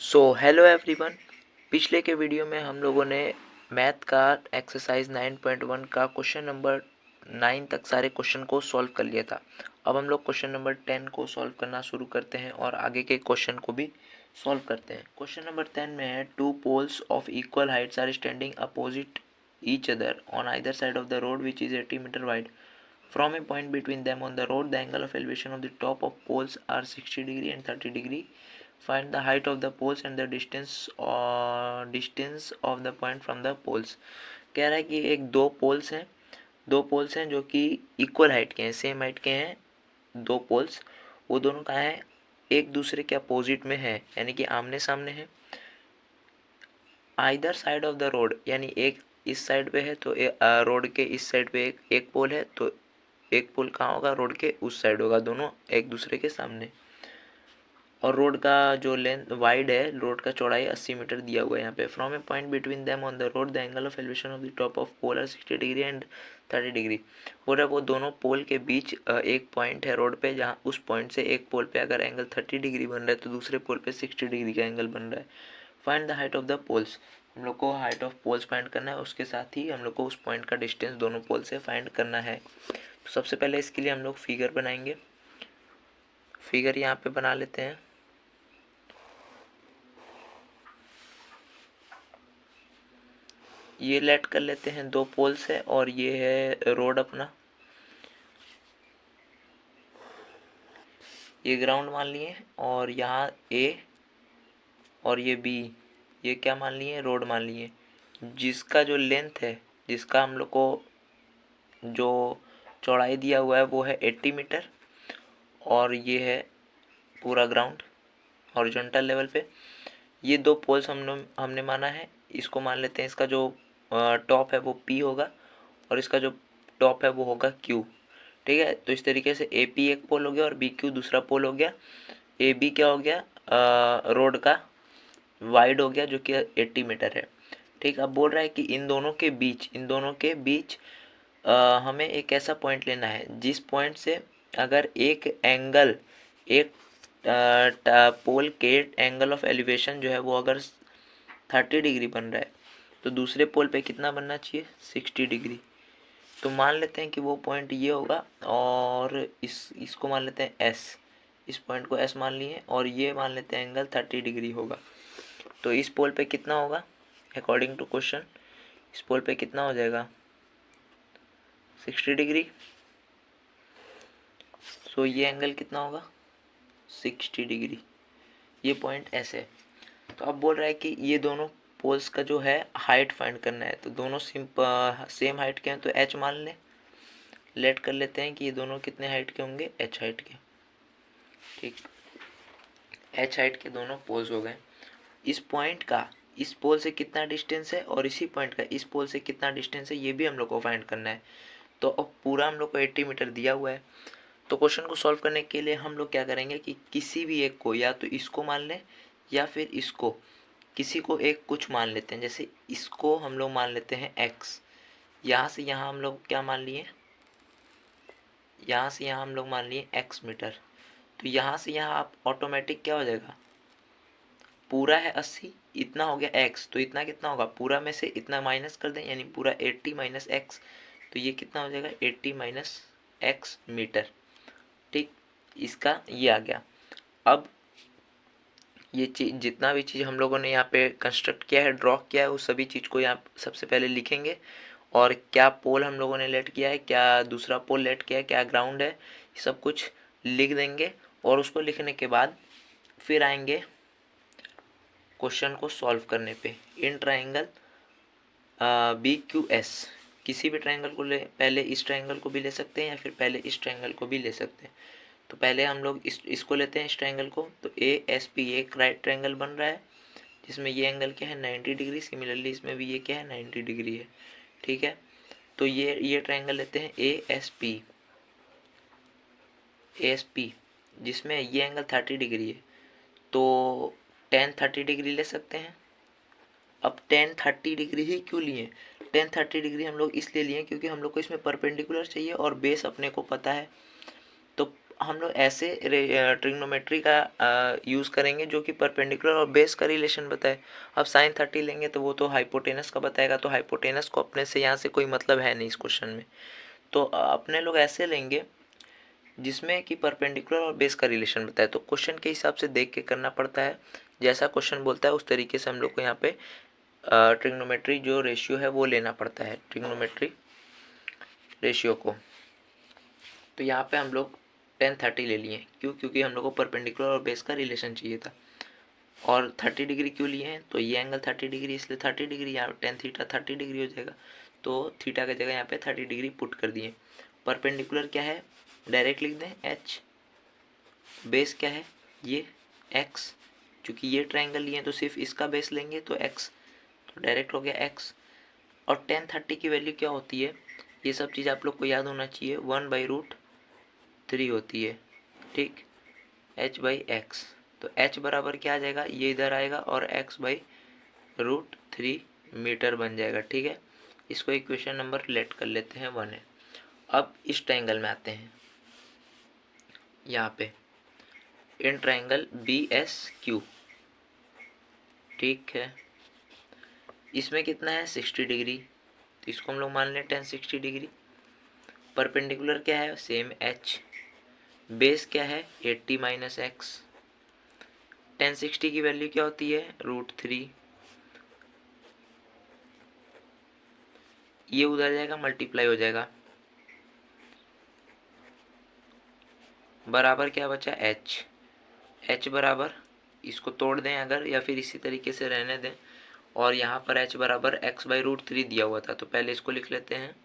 Hello everyone. पिछले के video में हम लोगों ने मैथ का एक्सरसाइज 9.1 का क्वेश्चन नंबर 9 तक सारे क्वेश्चन को सॉल्व कर लिया था। अब हम लोग क्वेश्चन नंबर 10 को सॉल्व करना शुरू करते हैं और आगे के क्वेश्चन को भी सॉल्व करते हैं। क्वेश्चन नंबर 10 में है, two poles of equal heights are standing opposite each other on either side of the road which is 80 metre wide. From a point between them on the road, the angle of elevation of the top of poles are 60 degree and 30 degree. Find the height of the poles and the distance of the point from the poles. कह रहा है कि दो poles हैं जो कि equal height के हैं, सेम हाइट के हैं। दो पोल्स, वो दोनों कहाँ हैं? एक दूसरे के अपोजिट में है, यानी कि आमने सामने है। Either side of the road, यानी एक इस साइड पे है तो रोड के इस साइड पे एक पोल है, तो एक पोल कहाँ होगा? रोड के उस साइड होगा, दोनों एक दूसरे के सामने। और रोड का जो लेंथ वाइड है, रोड का चौड़ाई 80 मीटर दिया हुआ है यहाँ पे। From a point between them on the road the angle of elevation of the top of pole are 60 degree and 30 degree. हो रहा है वो दोनों पोल के बीच एक पॉइंट है रोड पे, जहाँ उस पॉइंट से एक पोल पे अगर एंगल 30 डिग्री बन रहा है तो दूसरे पोल पे 60 डिग्री का एंगल बन रहा है। Find the height of the poles. हम लोग को हाइट ऑफ पोल्स फाइंड करना है, उसके साथ ही हम लोग को उस पॉइंट का डिस्टेंस दोनों पोल से फाइंड करना है। तो सबसे पहले इसके लिए हम लोग फिगर बनाएंगे। फिगर यहाँ पे बना लेते हैं। ये लेट कर लेते हैं, दो पोल्स है और ये है रोड अपना। ये ग्राउंड मान लिए और यहाँ ए और ये बी, ये क्या मान लिए? रोड मान लिए। जिसका जो लेंथ है, जिसका हम लोग को जो चौड़ाई दिया हुआ है वो है 80 मीटर, और ये है पूरा ग्राउंड हॉरिजॉन्टल लेवल पे। ये दो पोल्स हमने माना है। इसको मान लेते हैं, इसका जो टॉप है वो पी होगा और इसका जो टॉप है वो होगा क्यू। ठीक है, तो इस तरीके से ए पी एक पोल हो गया और बी क्यू दूसरा पोल हो गया। ए बी क्या हो गया? रोड का वाइड हो गया, जो कि 80 मीटर है। ठीक, अब बोल रहा है कि इन दोनों के बीच हमें एक ऐसा पॉइंट लेना है जिस पॉइंट से अगर एक पोल के एंगल ऑफ एलिवेशन जो है वो अगर 30 डिग्री बन रहा है तो दूसरे पोल पे कितना बनना चाहिए? 60 डिग्री। तो मान लेते हैं कि वो पॉइंट ये होगा और इसको मान लेते हैं एस। इस पॉइंट को एस मान लिए और ये मान लेते हैं एंगल 30 डिग्री होगा। तो इस पोल पे कितना होगा अकॉर्डिंग टू क्वेश्चन? इस पोल पे कितना हो जाएगा? 60 डिग्री। सो ये एंगल कितना होगा? 60 डिग्री। ये पॉइंट एस है। तो अब बोल रहा है कि ये दोनों पोल्स का जो है हाइट फाइंड करना है, तो दोनों सेम हाइट के हैं तो एच मान लेट कर लेते हैं कि ये दोनों कितने हाइट के होंगे? एच हाइट के। ठीक, एच हाइट के दोनों पोल्स हो गए। इस पॉइंट का इस पोल से कितना डिस्टेंस है और इसी पॉइंट का इस पोल से कितना डिस्टेंस है, ये भी हम लोग को फाइंड करना है। तो अब पूरा हम लोग को 80 मीटर दिया हुआ है। तो क्वेश्चन को सॉल्व करने के लिए हम लोग क्या करेंगे कि किसी भी एक को, या तो इसको मान लें या फिर इसको, किसी को एक कुछ मान लेते हैं। जैसे इसको हम लोग मान लेते हैं x। यहाँ से यहाँ हम लोग क्या मान लिए? यहाँ से यहाँ हम लोग मान लिए x मीटर। तो यहाँ से यहाँ आप ऑटोमेटिक क्या हो जाएगा? पूरा है 80, इतना हो गया x, तो इतना कितना होगा? पूरा में से इतना माइनस कर दें, यानी पूरा 80 माइनस एक्स, तो ये कितना हो जाएगा? 80 माइनस एक्स मीटर। ठीक, इसका ये आ गया। अब ये चीज, जितना भी चीज़ हम लोगों ने यहाँ पे कंस्ट्रक्ट किया है, ड्रॉ किया है, उस सभी चीज़ को यहाँ सबसे पहले लिखेंगे। और क्या पोल हम लोगों ने लेट किया है, क्या दूसरा पोल लेट किया है, क्या ग्राउंड है, सब कुछ लिख देंगे। और उसको लिखने के बाद फिर आएंगे क्वेश्चन को सॉल्व करने पे। In triangle B Q S, किसी भी ट्राइंगल को पहले इस ट्राइंगल को भी ले सकते हैं या फिर पहले इस ट्राइंगल को भी ले सकते हैं। तो पहले हम लोग इसको लेते हैं, इस ट्राइंगल को। तो ए एस पी एक राइट ट्राइंगल बन रहा है जिसमें ये एंगल क्या है? 90 डिग्री। सिमिलरली इसमें भी ये क्या है? 90 डिग्री है। ठीक है, तो ये ट्राइंगल लेते हैं ए एस पी, जिसमें ये एंगल 30 डिग्री है। तो टेन 30 डिग्री ले सकते हैं। अब टेन 30 डिग्री ही क्यों लिए? टेन 30 डिग्री हम लोग इसलिए लिए क्योंकि हम लोग को इसमें परपेंडिकुलर चाहिए और बेस अपने को पता है। तो हम लोग ऐसे ट्रिग्नोमेट्री का यूज़ करेंगे जो कि परपेंडिकुलर और बेस का रिलेशन बताए। अब साइन 30 लेंगे तो वो तो हाइपोटेनस का बताएगा, तो हाइपोटेनस को अपने से यहाँ से कोई मतलब है नहीं इस क्वेश्चन में। तो अपने लोग ऐसे लेंगे जिसमें कि परपेंडिकुलर और बेस का रिलेशन बताए। तो क्वेश्चन के हिसाब से देख के करना पड़ता है, जैसा क्वेश्चन बोलता है उस तरीके से हम लोग को यहाँ पे ट्रिग्नोमेट्री जो रेशियो है वो लेना पड़ता है, ट्रिग्नोमेट्री रेशियो को। तो यहाँ पे हम लोग 10-30 ले लिए। क्यों? क्योंकि हम लोग को परपेंडिकुलर और बेस का रिलेशन चाहिए था। और 30 डिग्री क्यों लिए हैं? तो ये एंगल 30 डिग्री, इसलिए 30 डिग्री, यहाँ 10 थीटा 30 डिग्री हो जाएगा। तो थीटा की जगह यहाँ पे 30 डिग्री पुट कर दिए। परपेंडिकुलर क्या है? डायरेक्ट लिख दें h। बेस क्या है? ये x। चूँकि ये ट्रायंगल लिए हैं तो सिर्फ इसका बेस लेंगे तो x, तो डायरेक्ट हो गया x। और 10-30 की वैल्यू क्या होती है? ये सब चीज़ आप लोग को याद होना चाहिए। 1/√3 होती है, ठीक, h/x। तो h बराबर क्या आ जाएगा? ये इधर आएगा और x/√3 मीटर बन जाएगा, ठीक है। इसको इक्वेशन नंबर लेट कर लेते हैं 1 है। अब इस ट्रायंगल में आते हैं, यहाँ पे इन ट्रायंगल BSQ, ठीक है। इसमें कितना है? 60 डिग्री, तो इसको हम लोग मान लें 1060 डिग्री। परपेंडिकुलर क्या है? Same h। बेस क्या है? 80 - x। 1060 की वैल्यू क्या होती है? √3। ये उधर जाएगा, मल्टीप्लाई हो जाएगा, बराबर क्या बचा? h। h बराबर, इसको तोड़ दें अगर, या फिर इसी तरीके से रहने दें। और यहाँ पर h बराबर x/√3 दिया हुआ था, तो पहले इसको लिख लेते हैं।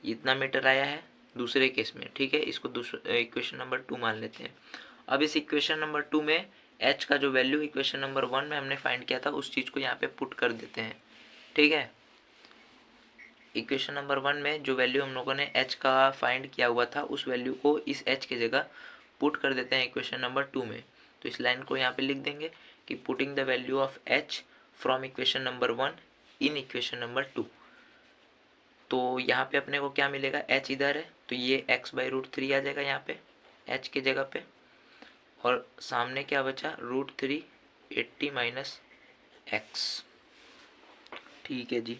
इतना मीटर आया है दूसरे केस में, ठीक है। इसको दूसरा इक्वेशन नंबर 2 मान लेते हैं। अब इस इक्वेशन नंबर 2 में h का जो वैल्यू इक्वेशन नंबर 1 में हमने फाइंड किया था उस चीज़ को यहाँ पे पुट कर देते हैं, ठीक है। इक्वेशन नंबर 1 में जो वैल्यू हम लोगों ने h का फाइंड किया हुआ था उस वैल्यू को इस h की जगह पुट कर देते हैं इक्वेशन नंबर 2 में। तो इस लाइन को यहाँ पे लिख देंगे कि putting the value of h from equation number 1 in equation number 2। तो यहाँ पे अपने को क्या मिलेगा? h इधर है तो ये x/√3 आ जाएगा यहाँ पे h की जगह पे। और सामने क्या बचा? √3 80 - x, ठीक है जी।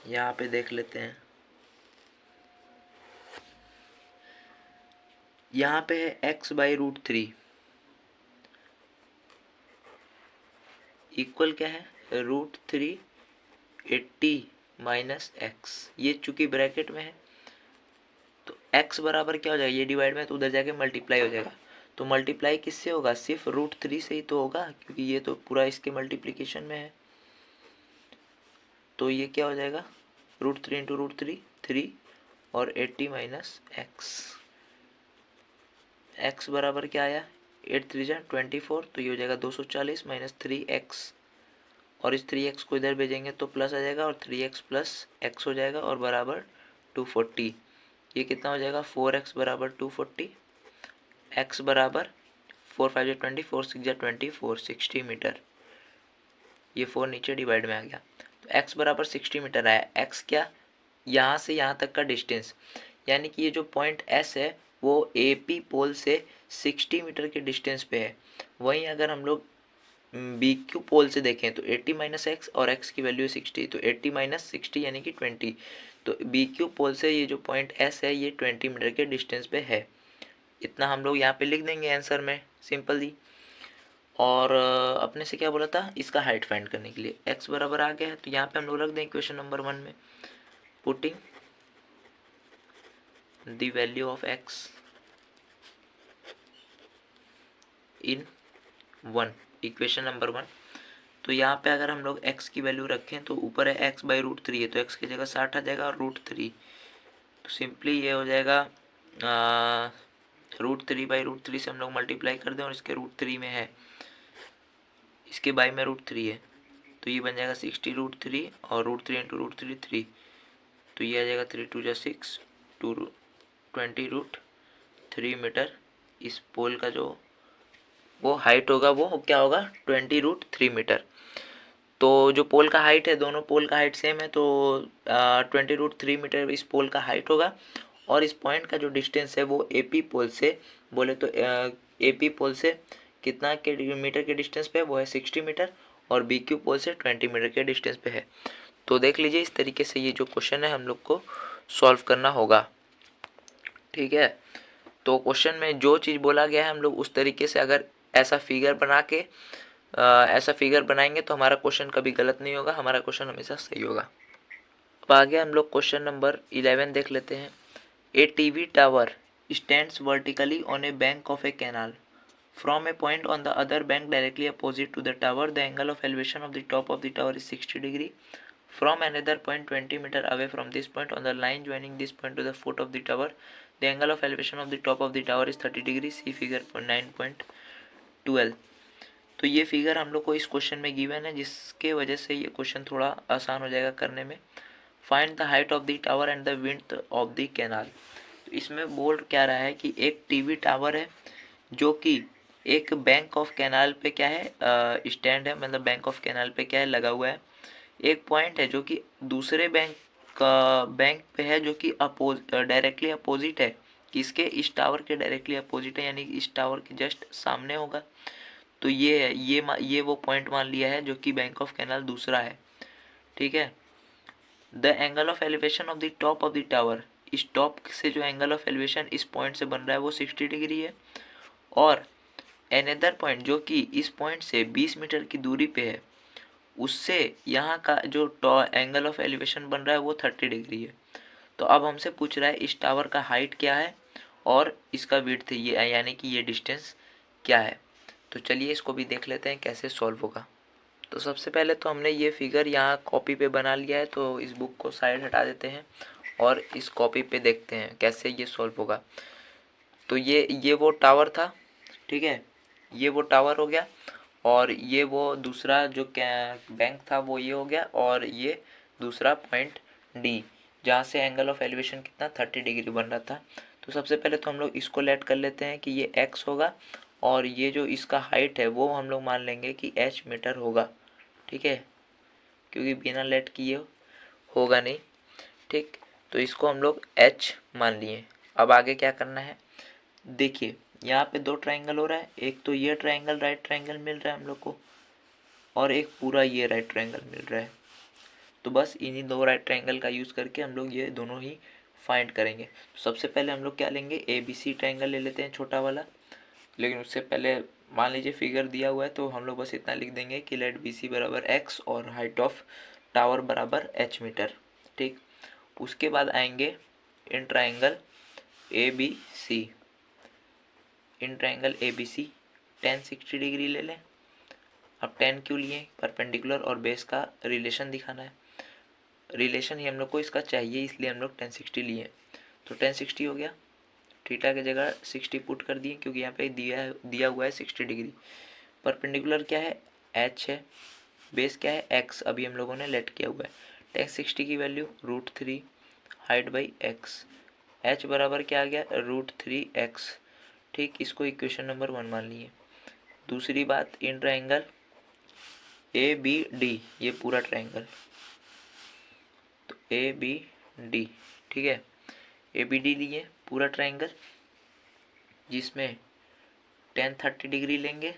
यहाँ पे देख लेते हैं, यहाँ पे है x/√3 इक्वल क्या है? √3 80 - x। ये चूंकि ब्रैकेट में है तो x बराबर क्या हो जाएगा? ये डिवाइड में तो उधर जाके मल्टीप्लाई हो जाएगा। तो मल्टीप्लाई किससे होगा? सिर्फ √3 से ही तो होगा, क्योंकि ये तो पूरा इसके मल्टीप्लिकेशन में है। तो ये क्या हो जाएगा? √3 × √3 3 और 80 - x। x बराबर क्या आया? 8 3 जा 24, तो ये हो जाएगा 240 - 3x। और इस 3x को इधर भेजेंगे तो प्लस आ जाएगा और 3x + x हो जाएगा और बराबर 240। ये कितना हो जाएगा? 4x बराबर 240। x बराबर 4 5 जा 20, 4 6 जा 24, 60 मीटर। ये 4 नीचे डिवाइड में आ गया तो x बराबर 60 मीटर आया। x क्या? यहाँ से यहाँ तक का डिस्टेंस, यानी कि ये जो पॉइंट S है वो AP पोल से 60 मीटर के डिस्टेंस पे है। वहीं अगर हम लोग BQ पोल से देखें तो 80 - x और x की वैल्यू 60, तो 80 - 60 यानी कि 20। तो BQ पोल से ये जो पॉइंट S है ये 20 मीटर के डिस्टेंस पे है। इतना हम लोग यहाँ पे लिख देंगे आंसर में, सिंपली। और अपने से क्या बोला था? इसका हाइट फाइंड करने के लिए x बराबर आ गया है, तो यहाँ पे हम लोग रख दें इक्वेशन नंबर 1 में, putting the value of x in 1, equation number 1। तो यहाँ पे अगर हम लोग x की वैल्यू रखें तो ऊपर है x/√3 है, तो x की जगह 60 आ जाएगा और √3, तो सिंपली ये हो जाएगा √3/√3 से हम लोग मल्टीप्लाई कर दें और इसके √3 में है, इसके बाई में √3 है, तो ये बन जाएगा 60 √3 और √3 × √3 3, तो ये आ जाएगा 3 2 जा 6 20 √3 मीटर। इस पोल का जो वो हाइट होगा वो क्या होगा? 20 √3 मीटर। तो जो पोल का हाइट है, दोनों पोल का हाइट सेम है, तो 20√3 मीटर इस पोल का हाइट होगा। और इस पॉइंट का जो डिस्टेंस है वो एपी पोल से बोले तो एपी पोल से कितना के मीटर के डिस्टेंस पे है, वो है 60 मीटर, और बी क्यू पोल से 20 मीटर के डिस्टेंस पे है। तो देख लीजिए, इस तरीके से ये जो क्वेश्चन है हम लोग को सॉल्व करना होगा। ठीक है, तो क्वेश्चन में जो चीज़ बोला गया है हम लोग उस तरीके से अगर ऐसा फिगर बना के ऐसा फिगर बनाएंगे तो हमारा क्वेश्चन कभी गलत नहीं होगा, हमारा क्वेश्चन हमेशा सही होगा। अब आगे हम लोग क्वेश्चन नंबर 11 देख लेते हैं। A TV tower stands vertically on a bank of a canal from a point on the other bank directly opposite to the tower. The angle of elevation of the top of the tower is 60 degree from another point 20 meter away from this point on the line joining this point to the foot of the tower. The angle of elevation of the top of the tower is 30 degree. See figure 9.12। तो ये figure हम लोग को इस question में given है, जिसके वजह से ये क्वेश्चन थोड़ा आसान हो जाएगा करने में। Find the height of the tower and the width of the canal. तो इसमें बोल क्या रहा है कि एक टीवी टावर है जो कि एक बैंक ऑफ कैनाल पे क्या है स्टैंड है, मतलब बैंक ऑफ कैनाल पे क्या है लगा हुआ है। एक पॉइंट है जो कि दूसरे बैंक पे है जो कि डायरेक्टली अपोजिट है, किसके, इस टावर के डायरेक्टली अपोजिट है, यानी इस टावर के जस्ट सामने होगा। तो ये है, ये वो पॉइंट मान लिया है जो कि बैंक ऑफ कैनाल दूसरा है। ठीक है, the angle of elevation of the top of the tower, इस टॉप से जो एंगल ऑफ एलिवेशन इस पॉइंट से बन रहा है वो 60 डिग्री है। और एनदर पॉइंट जो कि इस पॉइंट से 20 मीटर की दूरी पे है, उससे यहाँ का जो एंगल ऑफ एलिवेशन बन रहा है वो 30 डिग्री है। तो अब हमसे पूछ रहा है इस टावर का हाइट क्या है और इसका विड्थ ये, यानी कि ये डिस्टेंस क्या है। तो चलिए इसको भी देख लेते हैं कैसे सॉल्व होगा। तो सबसे पहले तो हमने ये फिगर यहाँ कॉपी पे बना लिया है, तो इस बुक को साइड हटा देते हैं और इस कॉपी पे देखते हैं कैसे ये सॉल्व होगा। तो ये वो टावर था, ठीक है, ये वो टावर हो गया, और ये वो दूसरा जो बैंक था वो ये हो गया, और ये दूसरा पॉइंट डी जहाँ से एंगल ऑफ एलिवेशन कितना 30 डिग्री बन रहा था। तो सबसे पहले तो हम लोग इसको लेट कर लेते हैं कि ये x होगा, और ये जो इसका हाइट है वो हम लोग मान लेंगे कि h मीटर होगा। ठीक है, क्योंकि बिना लेट किए होगा नहीं। ठीक, तो इसको हम लोग h मान लिए। अब आगे क्या करना है, देखिए यहाँ पे दो ट्रायंगल हो रहा है, एक तो ये ट्रायंगल राइट ट्रायंगल मिल रहा है हम लोग को, और एक पूरा ये राइट ट्रायंगल मिल रहा है। तो बस इन्हीं दो राइट ट्रायंगल का यूज़ करके हम लोग ये दोनों ही फाइंड करेंगे। तो सबसे पहले हम लोग क्या लेंगे, ए बी सी ट्रायंगल ले लेते हैं छोटा वाला। लेकिन उससे पहले मान लीजिए फिगर दिया हुआ है तो हम लोग बस इतना लिख देंगे कि लेट बी सी बराबर एक्स और हाइट ऑफ टावर बराबर एच मीटर। ठीक, उसके बाद आएंगे in triangle A B C, in triangle A B C tan 60 degree ले लें। अब 10 क्यों लिए, परपेंडिकुलर और बेस का रिलेशन दिखाना है, रिलेशन ही हम लोग को इसका चाहिए, इसलिए हम लोग 1060 लिए। तो 1060 हो गया, थीटा की जगह 60 पुट कर दिए क्योंकि यहाँ पे दिया हुआ है 60 डिग्री। परपेंडिकुलर क्या है, h है, बेस क्या है x, अभी हम लोगों ने लेट किया हुआ है। 1060 की value √3 height by x, h बराबर क्या आ गया √3x। ठीक, इसको इक्वेशन नंबर 1 मान लिए। दूसरी बात, in triangle A B D, ये पूरा ट्रायंगल, तो ए बी डी, ठीक है, ए बी डी लिए पूरा ट्रायंगल, जिसमें 1030 डिग्री लेंगे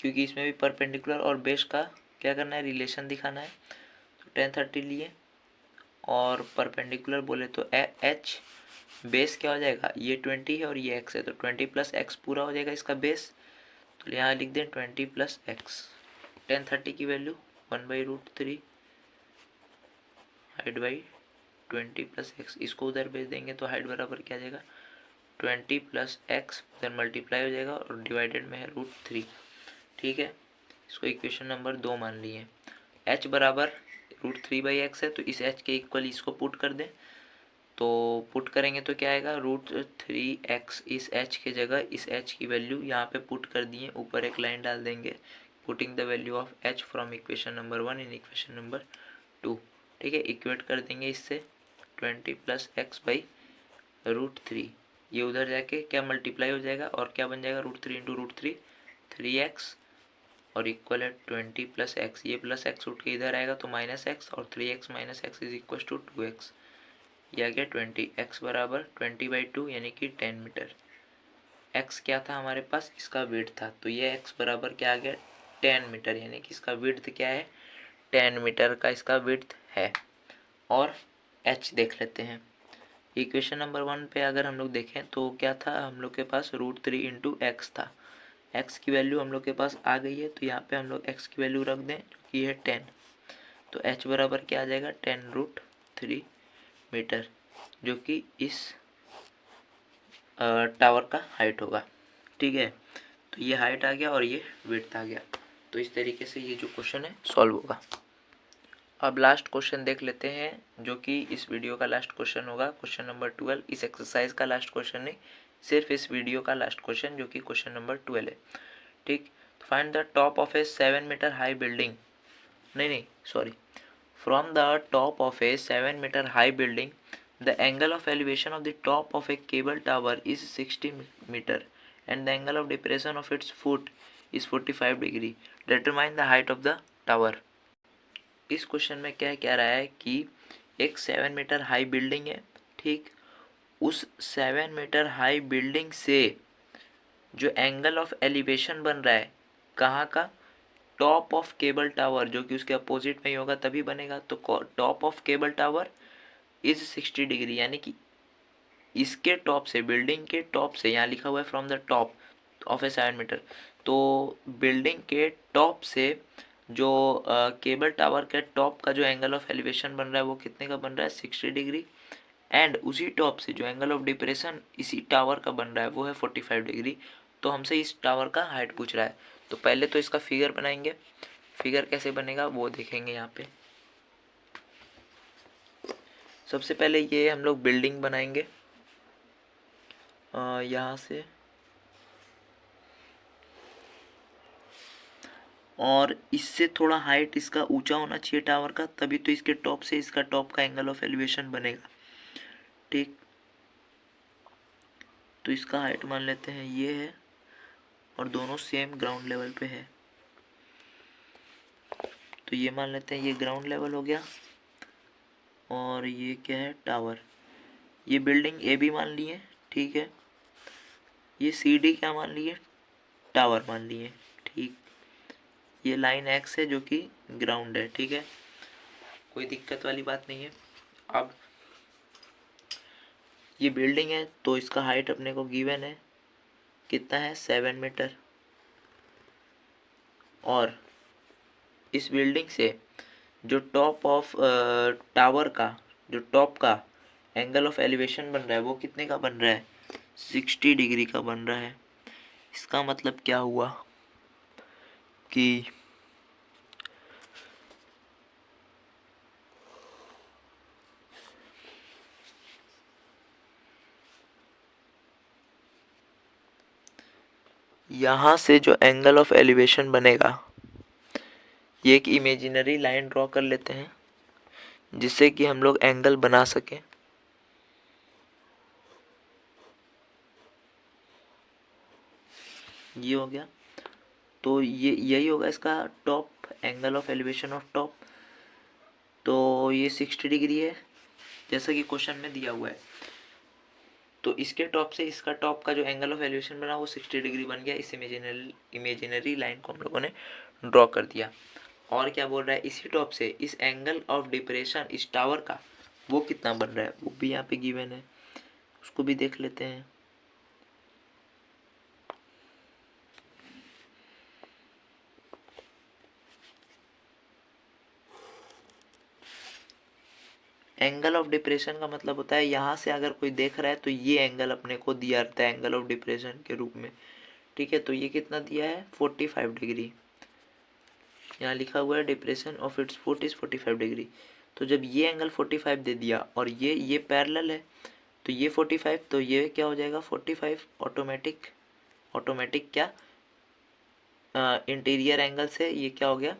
क्योंकि इसमें भी परपेंडिकुलर और बेस का क्या करना है, रिलेशन दिखाना है। तो 1030 लिए, और परपेंडिकुलर बोले तो एच, बेस क्या हो जाएगा, ये 20 है और ये x है, तो 20 + x पूरा हो जाएगा इसका बेस। तो यहाँ लिख दें 20 + x। 1030 की वैल्यू 1/√3 हाइट बाई 20 + x, इसको उधर भेज देंगे तो हाइट बराबर क्या आ जाएगा 20 + x, उधर मल्टीप्लाई हो जाएगा और डिवाइडेड में है √3। ठीक है, इसको इक्वेशन नंबर 2 मान लिए। h बराबर √3/x है, तो इस h के इक्वल इसको पुट कर दें। तो पुट करेंगे तो क्या आएगा √3x, इस h के जगह इस h की वैल्यू यहाँ पे पुट कर दिए, ऊपर एक लाइन डाल देंगे, putting the value of h from equation number 1 in equation number 2। ठीक है, इक्वेट कर देंगे इससे 20 + x/√3, ये उधर जाके क्या मल्टीप्लाई हो जाएगा और क्या बन जाएगा √3 × √3 3x और इक्वल है 20 प्लस एक्स। ये प्लस एक्स उठ के इधर आएगा तो माइनस एक्स, और 3x minus X is equal to 2x। ये आ गया 20। x बराबर 20/2 यानी कि 10 मीटर। x क्या था हमारे पास, इसका विड्थ था, तो ये x बराबर क्या आ गया 10 मीटर, यानी कि इसका विड्थ क्या है 10 मीटर का इसका विड्थ है। और h देख लेते हैं। इक्वेशन नंबर 1 पे अगर हम लोग देखें तो क्या था, हम लोग के पास √3 इंटू एक्स था। x की वैल्यू हम लोग के पास आ गई है, तो यहाँ पे हम लोग x की वैल्यू रख दें जो कि है 10। तो h बराबर क्या आ जाएगा 10√3 मीटर, जो कि इस टावर का हाइट होगा। ठीक है, तो ये हाइट आ गया और ये विड्थ आ गया। तो इस तरीके से ये जो क्वेश्चन है सॉल्व होगा। अब लास्ट क्वेश्चन देख लेते हैं, जो कि इस वीडियो का लास्ट क्वेश्चन होगा, क्वेश्चन नंबर 12। इस एक्सरसाइज का लास्ट क्वेश्चन नहीं, सिर्फ इस वीडियो का लास्ट क्वेश्चन, जो कि क्वेश्चन नंबर 12 है। ठीक, find the top of a 7 metre high building, नहीं sorry, from the top of a 7 metre high building the angle of elevation of the top of a cable tower is 60 metre and the angle of depression of its foot is 45 degree. Determine the height of the tower. इस question में क्या कह रहा है कि एक 7 metre high building है। ठीक, उस 7 मीटर हाई बिल्डिंग से जो एंगल ऑफ एलिवेशन बन रहा है कहाँ का, टॉप ऑफ केबल टावर, जो कि उसके अपोजिट में ही होगा तभी बनेगा। तो top of cable tower is 60 degree, यानी कि इसके टॉप से, बिल्डिंग के टॉप से, यहाँ लिखा हुआ है from the top of a 7 metre, तो बिल्डिंग के टॉप से जो केबल टावर के टॉप का जो एंगल ऑफ एलिवेशन बन रहा है वो कितने का बन रहा है 60 डिग्री। एंड उसी टॉप से जो एंगल ऑफ डिप्रेशन इसी टावर का बन रहा है वो है 45 डिग्री। तो हमसे इस टावर का हाइट पूछ रहा है, तो पहले तो इसका फिगर बनाएंगे। फिगर कैसे बनेगा वो देखेंगे यहाँ पे। सबसे पहले ये हम लोग बिल्डिंग बनाएंगे यहाँ से, और इससे थोड़ा हाइट इसका ऊंचा होना चाहिए टावर का, तभी तो इसके टॉप से इसका टॉप का एंगल ऑफ एलिवेशन बनेगा। ठीक, तो इसका हाइट मान लेते हैं ये है, और दोनों सेम ग्राउंड लेवल पे है, तो ये मान लेते हैं ये ग्राउंड लेवल हो गया। और ये क्या है टावर, ये बिल्डिंग ए भी मान लिए। ठीक है, ये सी डी क्या मान लिए, टावर मान लिए। ठीक, ये लाइन एक्स है जो कि ग्राउंड है। ठीक है, कोई दिक्कत वाली बात नहीं है। अब ये बिल्डिंग है तो इसका हाइट अपने को गिवन है, कितना है 7 मीटर। और इस बिल्डिंग से जो टॉप ऑफ टावर का जो टॉप का एंगल ऑफ एलिवेशन बन रहा है वो कितने का बन रहा है 60 डिग्री का बन रहा है। इसका मतलब क्या हुआ कि यहाँ से जो एंगल ऑफ एलिवेशन बनेगा, ये एक इमेजिनरी लाइन ड्रॉ कर लेते हैं जिससे कि हम लोग एंगल बना सकें। ये हो गया, तो ये यही होगा इसका top angle of elevation of top. तो ये 60 डिग्री है जैसा कि क्वेश्चन में दिया हुआ है। तो इसके टॉप से इसका टॉप का जो एंगल ऑफ एलिवेशन बना वो 60 डिग्री बन गया। इस इमेजिनरी लाइन को हम लोगों ने ड्रॉ कर दिया। और क्या बोल रहा है, इसी टॉप से इस एंगल ऑफ डिप्रेशन इस टावर का वो कितना बन रहा है वो भी यहाँ पे गिवन है, उसको भी देख लेते हैं। एंगल ऑफ डिप्रेशन का मतलब होता है यहाँ से अगर कोई देख रहा है तो ये एंगल अपने को दिया रहता है एंगल ऑफ डिप्रेशन के रूप में। ठीक है, तो ये कितना दिया है 45 डिग्री। यहाँ लिखा हुआ है depression of its foot is 45 degree. तो जब ये एंगल 45 दे दिया और ये पैरेलल है तो ये 45, तो ये क्या हो जाएगा 45 ऑटोमेटिक क्या इंटीरियर एंगल से ये क्या हो गया,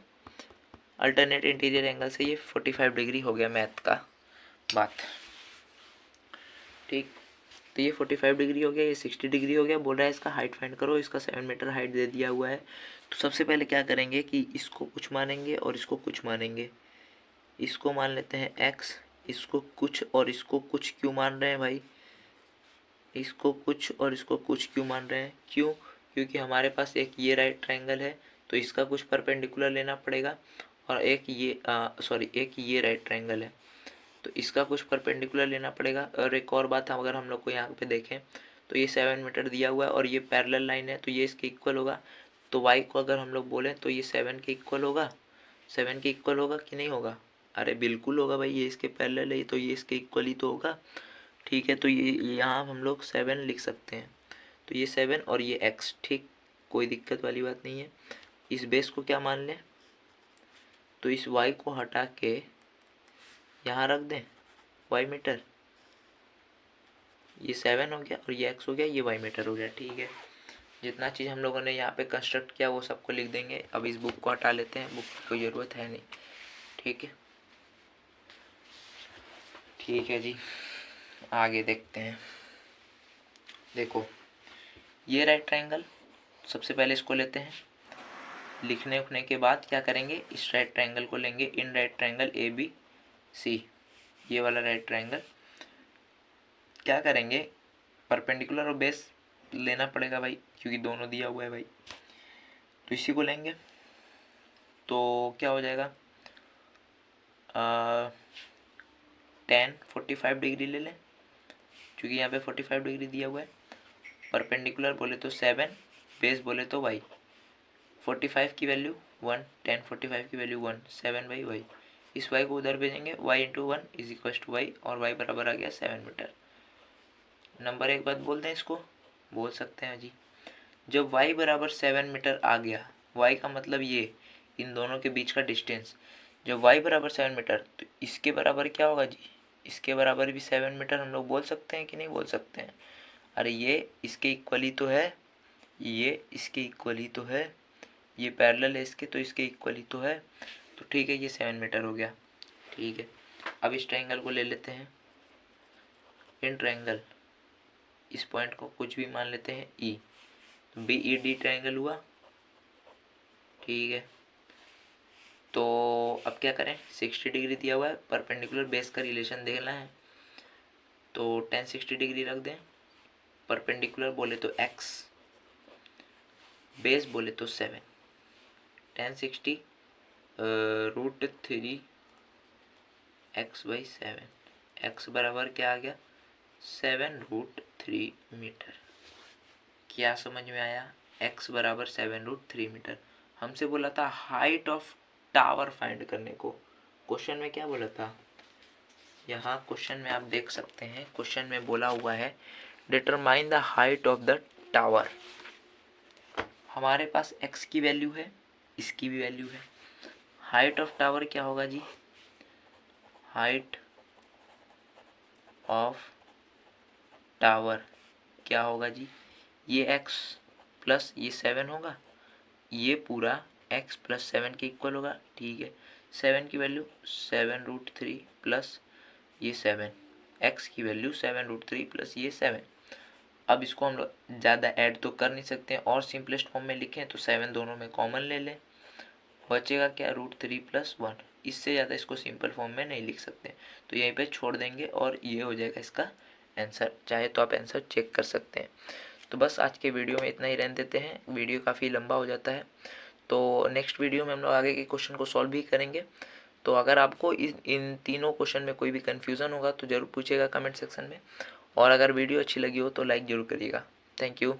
अल्टरनेट इंटीरियर एंगल से ये 45 डिग्री हो गया मैथ का बात। ठीक, तो ये 45 डिग्री हो गया, ये 60 डिग्री हो गया। बोल रहा है इसका हाइट फाइंड करो, इसका 7 मीटर हाइट दे दिया हुआ है। तो सबसे पहले क्या करेंगे कि इसको कुछ मानेंगे और इसको कुछ मानेंगे। इसको मान लेते हैं x, इसको कुछ और इसको कुछ क्यों मान रहे हैं भाई, इसको कुछ और इसको कुछ क्यों मान रहे हैं, क्यों, क्योंकि हमारे पास एक ये राइट ट्रायंगल है तो इसका कुछ परपेंडिकुलर लेना पड़ेगा, और एक ये राइट ट्रायंगल है तो इसका कुछ परपेंडिकुलर लेना पड़ेगा। और एक और बात, अगर हम लोग को यहाँ पे देखें तो ये 7 मीटर दिया हुआ है और ये पैरेलल लाइन है तो ये इसके इक्वल होगा। तो y को अगर हम लोग बोलें तो ये 7 के इक्वल होगा, 7 के इक्वल होगा कि नहीं होगा, अरे बिल्कुल होगा भाई, ये इसके पैरेलल है तो ये इसके इक्वल ही तो होगा। ठीक है, तो ये यहाँ हम लोग 7 लिख सकते हैं। तो ये 7 और ये x, ठीक, कोई दिक्कत वाली बात नहीं है। इस बेस को क्या मान लें, तो इस y को हटा के यहाँ रख दें y मीटर, ये 7 हो गया और ये x हो गया, ये y मीटर हो गया। ठीक है, जितना चीज़ हम लोगों ने यहाँ पे कंस्ट्रक्ट किया वो सबको लिख देंगे। अब इस बुक को हटा लेते हैं, बुक की कोई ज़रूरत है नहीं। ठीक है, ठीक है जी, आगे देखते हैं। देखो ये राइट ट्रायंगल, सबसे पहले इसको लेते हैं। लिखने उखने के बाद क्या करेंगे, इस राइट ट्रायंगल को लेंगे, इन राइट ट्रायंगल ABC, ये वाला राइट ट्रायंगल। क्या करेंगे, परपेंडिकुलर और बेस लेना पड़ेगा भाई, क्योंकि दोनों दिया हुआ है भाई। तो इसी को लेंगे तो क्या हो जाएगा, 45 डिग्री ले लें, क्योंकि यहाँ पे 45 डिग्री दिया हुआ है। परपेंडिकुलर बोले तो 7, बेस बोले तो y। 45 की वैल्यू 1, 45 की वैल्यू 1, 7/y। इस y को उधर भेजेंगे, y into 1 is equal to y, और y बराबर आ गया 7 मीटर। नंबर एक बात बोल दें, इसको बोल सकते हैं जी, जब y बराबर 7 मीटर आ गया, y का मतलब ये इन दोनों के बीच का डिस्टेंस, जब y बराबर 7 मीटर तो इसके बराबर क्या होगा जी, इसके बराबर भी 7 मीटर हम लोग बोल सकते हैं कि नहीं बोल सकते हैं। अरे ये इसके इक्वल ही तो है, ये इसके इक्वल ही तो है, ये पैरेलल है इसके तो इसके इक्वल ही तो है। तो ठीक है, ये 7 मीटर हो गया। ठीक है, अब इस ट्रायंगल को ले लेते हैं, इन ट्रायंगल, इस पॉइंट को कुछ भी मान लेते हैं E, BED ट्रायंगल हुआ। ठीक है, तो अब क्या करें, 60 डिग्री दिया हुआ है, परपेंडिकुलर बेस का रिलेशन देखना है तो tan 60 डिग्री रख दें। परपेंडिकुलर बोले तो x, बेस बोले तो 7, tan 60 √3 x/7, x बराबर क्या आ गया 7√3 मीटर। क्या समझ में आया, x बराबर 7√3 मीटर। हमसे बोला था हाइट ऑफ टावर फाइंड करने को, क्वेश्चन में क्या बोला था, यहाँ क्वेश्चन में आप देख सकते हैं, क्वेश्चन में बोला हुआ है determine the height of the tower. हमारे पास x की वैल्यू है, इसकी भी वैल्यू है। हाइट ऑफ टावर क्या होगा जी, हाइट ऑफ टावर क्या होगा जी, ये x प्लस ये 7 होगा, ये पूरा x प्लस 7 के इक्वल होगा। ठीक है, 7 की वैल्यू 7√3 प्लस ये 7, x की वैल्यू 7√3 प्लस ये 7। अब इसको हम लोग ज़्यादा ऐड तो कर नहीं सकते हैं, और सिंपलेस्ट फॉर्म में लिखें तो 7 दोनों में कॉमन ले लें, बचेगा क्या √3 + 1। इससे ज़्यादा इसको सिंपल फॉर्म में नहीं लिख सकते, तो यहीं पे छोड़ देंगे और ये हो जाएगा इसका आंसर। चाहे तो आप आंसर चेक कर सकते हैं। तो बस आज के वीडियो में इतना ही रहने देते हैं, वीडियो काफ़ी लंबा हो जाता है। तो नेक्स्ट वीडियो में हम लोग आगे के क्वेश्चन को सॉल्व भी करेंगे। तो अगर आपको इन तीनों क्वेश्चन में कोई भी कन्फ्यूज़न होगा तो ज़रूर पूछिएगा कमेंट सेक्शन में, और अगर वीडियो अच्छी लगी हो तो लाइक ज़रूर करिएगा। Thank you.